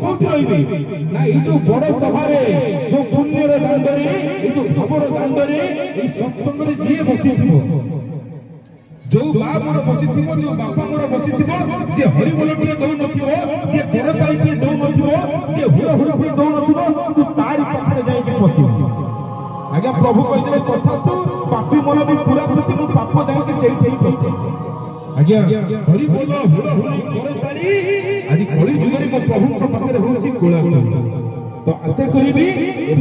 कोठी रहिबे ना ए जो बड़ सभा रे जो पुण्यर दांडरे ए जो खबर दांडरे ए सत्संग रे जे बसिथिबो जो बा मोर बसिथिबो जो बापा मोर बसिथिबो जे हरि बोल टिए दउ नथिबो जे करताई टिए दउ नथिबो जे हुड़ हुड़ टिए दउ नथिबो तू तारि पाखरे जाई के बसिबो आज्ञा प्रभु कहि देले तथास्तु पापी मन भी पूरा खुशी मु पाप जाई के सेही सेही बसे आज्ञा हरि बोल हुड़ हुड़ करताई आज कली जुग रे मो प्रभु को पाखरे होची गोला तो आशा करिबी ए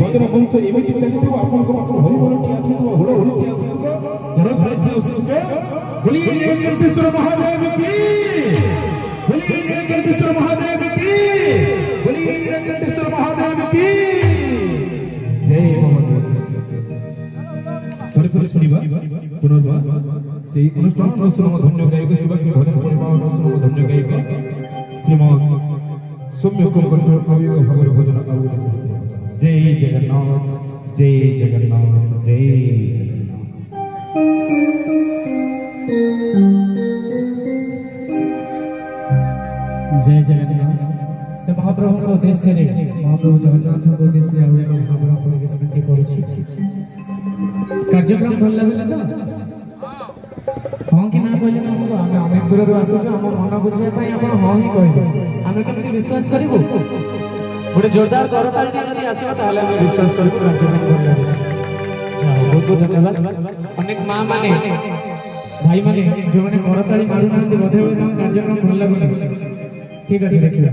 भजन मंच एमिति चलिथिबो आपन को पाखरे हरि बोल टिए आछिबो हुड़ हुड़ टिए आछिबो करताई टिए आछिबो बोलिए नीलकंठेश्वर महादेव की बोलिए नीलकंठेश्वर महादेव की बोलिए नीलकंठेश्वर महादेव की जय महादेव थोड़ी सुनिबा पुनर्बार से अनुष्ठान सुनो धन्य गायक शिव की भजन परिवार सुनो धन्य गायक श्रीमान सौम्य कंठ कवि का भगवत भजन गाऊ जय जगन्नाथ जय जगन्नाथ जय जगन्नाथ जय जगन्नाथ से महाप्रभु को उद्देश्य रे महाप्रभु जगन्नाथ को उद्देश्य रे आवे भावना परिवेश में करूछि कार्यक्रम भल लागले तो हां कि ना कहले हमको हम अनेक दूर आसु हम मन बुझे पई आपण हां ही कहबो हम केमति विश्वास करबो गोटे जोरदार करताल दी जदी आसीबा ताले हम विश्वास करबो कार्यक्रम भल लागले जाओ बहुत बहुत धन्यवाद अनेक मां माने भाई माने जो माने करताली मारू नांदी बधे होय हम कार्यक्रम भल लागले ठीक अछि देखिबा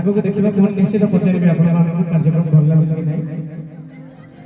आगो को देखिबा कोन निश्चित पचारिबे आपण कार्यक्रम भल लागुछि कि नै